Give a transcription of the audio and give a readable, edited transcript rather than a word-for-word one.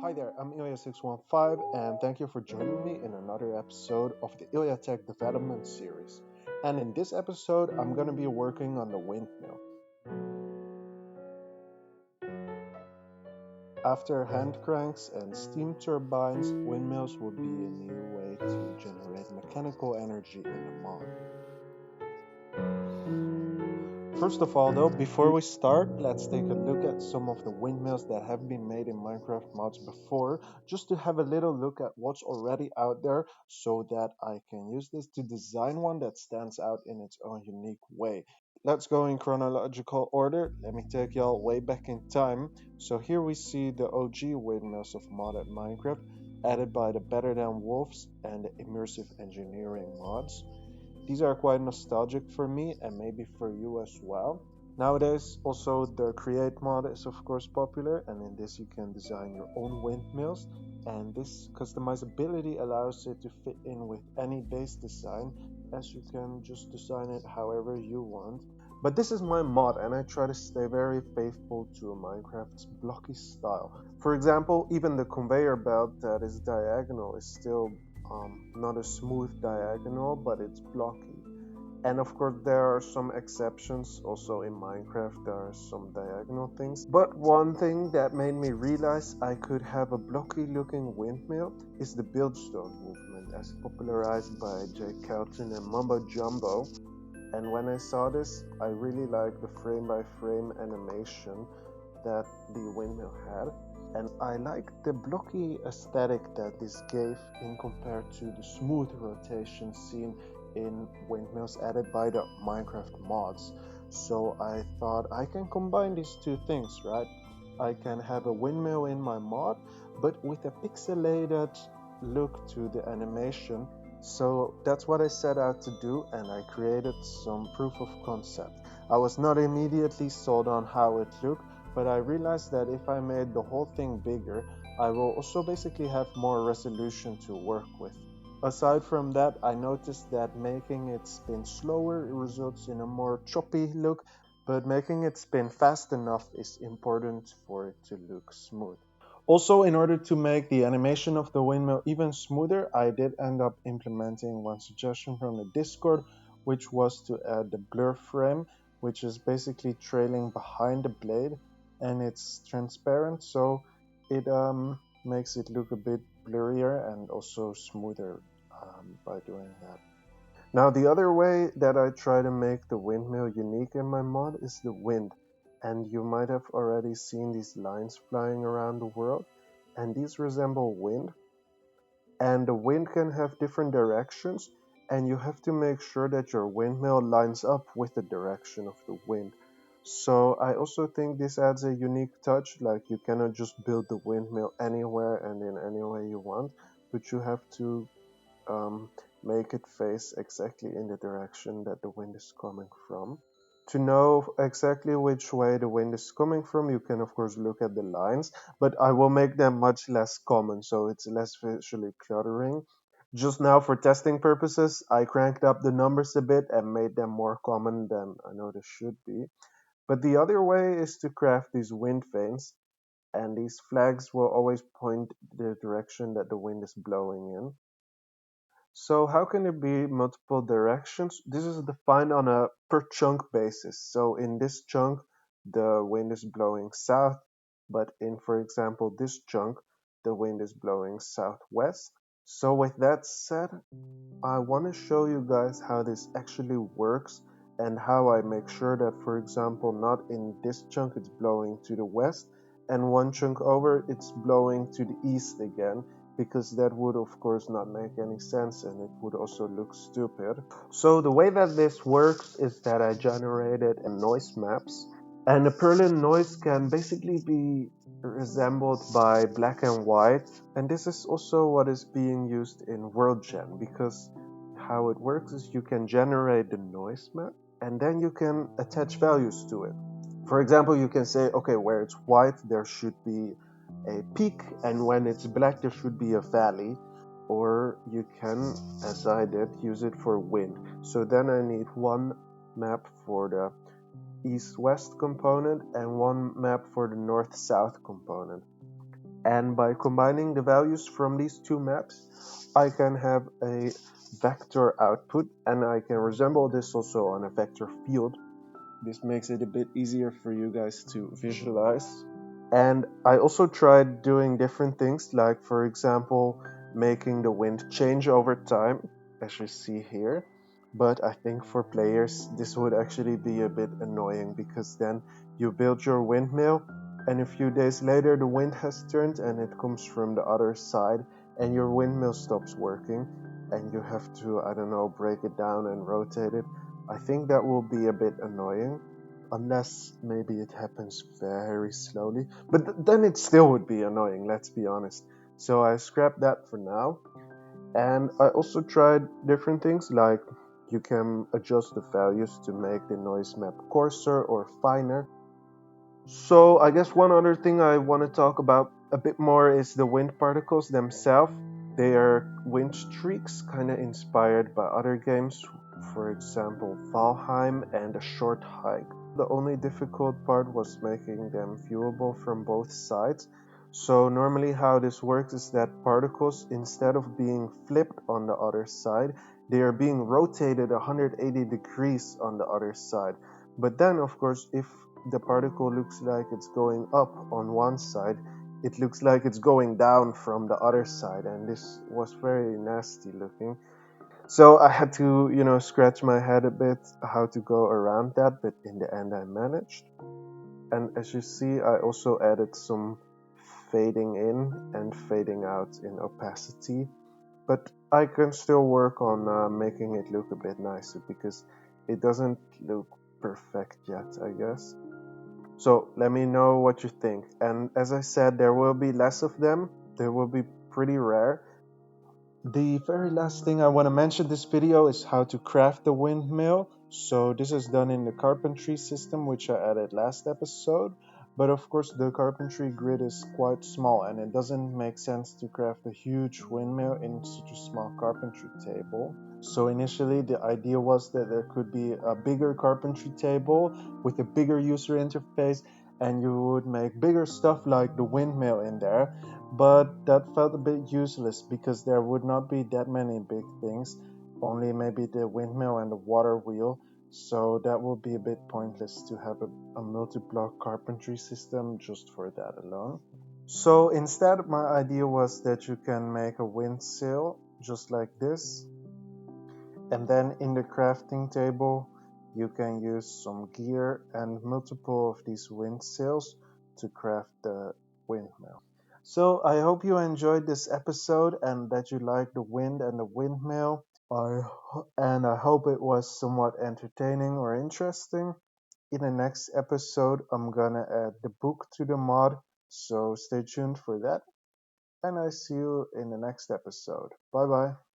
Hi there, I'm ilja615 and thank you for joining me in another episode of the iljaTech development series. And in this episode, I'm going to be working on the windmill. After hand cranks and steam turbines, windmills would be a new way to generate mechanical energy in a mod. First of all, though, before we start, let's take a look at some of the windmills that have been made in Minecraft mods before, just to have a little look at what's already out there so that I can use this to design one that stands out in its own unique way. Let's go in chronological order. Let me take y'all way back in time. So here we see the OG windmills of modded Minecraft, added by the Better Than Wolves and the Immersive Engineering mods. These are quite nostalgic for me and maybe for you as well. Nowadays, also the Create mod is of course popular, and in this you can design your own windmills. And this customizability allows it to fit in with any base design, as you can just design it however you want. But this is my mod, and I try to stay very faithful to Minecraft's blocky style. For example, even the conveyor belt that is diagonal is still not a smooth diagonal, but it's blocky. And of course, there are some exceptions. Also in Minecraft, there are some diagonal things. But one thing that made me realize I could have a blocky looking windmill is the buildstone movement, as popularized by Jake Kelton and Mumbo Jumbo. And when I saw this, I really liked the frame by frame animation that the windmill had. And I liked the blocky aesthetic that this gave in compared to the smooth rotation seen in windmills added by the Minecraft mods. So I thought I can combine these two things, right? I can have a windmill in my mod, but with a pixelated look to the animation. So that's what I set out to do, and I created some proof of concept. I was not immediately sold on how it looked, but I realized that if I made the whole thing bigger, I will also basically have more resolution to work with. Aside from that, I noticed that making it spin slower results in a more choppy look, but making it spin fast enough is important for it to look smooth. Also, in order to make the animation of the windmill even smoother, I did end up implementing one suggestion from the Discord, which was to add the blur frame, which is basically trailing behind the blade, and it's transparent, so it makes it look a bit blurrier and also smoother by doing that. Now, the other way that I try to make the windmill unique in my mod is the wind. And you might have already seen these lines flying around the world, and these resemble wind. And the wind can have different directions, and you have to make sure that your windmill lines up with the direction of the wind. So I also think this adds a unique touch, like you cannot just build the windmill anywhere and in any way you want, but you have to um, make it face exactly in the direction that the wind is coming from. To know exactly which way the wind is coming from, you can of course look at the lines, but I will make them much less common so it's less visually cluttering. Just now, for testing purposes, I cranked up the numbers a bit and made them more common than I know they should be. But the other way is to craft these wind vanes, and these flags will always point the direction that the wind is blowing in. So how can there be multiple directions? This is defined on a per chunk basis. So in this chunk, the wind is blowing south, but in, for example, this chunk, the wind is blowing southwest. So with that said, I want to show you guys how this actually works and how I make sure that, for example, not in this chunk it's blowing to the west and one chunk over it's blowing to the east again, because that would of course not make any sense and it would also look stupid. So the way that this works is that I generated a noise maps, and a Perlin noise can basically be resembled by black and white, and this is also what is being used in WorldGen, because how it works is you can generate the noise map and then you can attach values to it. For example, you can say, okay, where it's white there should be a peak, and when it's black there should be a valley. Or you can, as I did, use it for wind. So then I need one map for the east-west component and one map for the north-south component. And by combining the values from these two maps, I can have a vector output, and I can resemble this also on a vector field. This makes it a bit easier for you guys to visualize. And I also tried doing different things, like, for example, making the wind change over time, as you see here. But I think for players, this would actually be a bit annoying because then you build your windmill, and a few days later, the wind has turned and it comes from the other side, and your windmill stops working, and you have to, I don't know, break it down and rotate it. I think that will be a bit annoying unless maybe it happens very slowly. But then it still would be annoying, let's be honest. So I scrapped that for now. And I also tried different things, like you can adjust the values to make the noise map coarser or finer. So I guess one other thing I want to talk about a bit more is the wind particles themselves. They are wind streaks, kind of inspired by other games, for example, Valheim and A Short Hike. The only difficult part was making them viewable from both sides. So normally how this works is that particles, instead of being flipped on the other side, they are being rotated 180 degrees on the other side. But then, of course, if the particle looks like it's going up on one side, it looks like it's going down from the other side, and this was very nasty looking. So I had to, scratch my head a bit how to go around that, but in the end I managed. And as you see, I also added some fading in and fading out in opacity, but I can still work on making it look a bit nicer because it doesn't look perfect yet, I guess. So let me know what you think. And as I said, there will be less of them. They will be pretty rare. The very last thing I want to mention this video is how to craft the windmill. So this is done in the carpentry system, which I added last episode. But of course, the carpentry grid is quite small, and it doesn't make sense to craft a huge windmill in such a small carpentry table. So initially, the idea was that there could be a bigger carpentry table with a bigger user interface, and you would make bigger stuff like the windmill in there. But that felt a bit useless because there would not be that many big things, only maybe the windmill and the water wheel. So that would be a bit pointless to have a multi-block carpentry system just for that alone. So instead, my idea was that you can make a wind sail just like this, and then in the crafting table, you can use some gear and multiple of these wind sails to craft the windmill. So I hope you enjoyed this episode and that you like the wind and the windmill. And I hope it was somewhat entertaining or interesting. In the next episode, I'm gonna add the book to the mod, so stay tuned for that. And I see you in the next episode. Bye bye.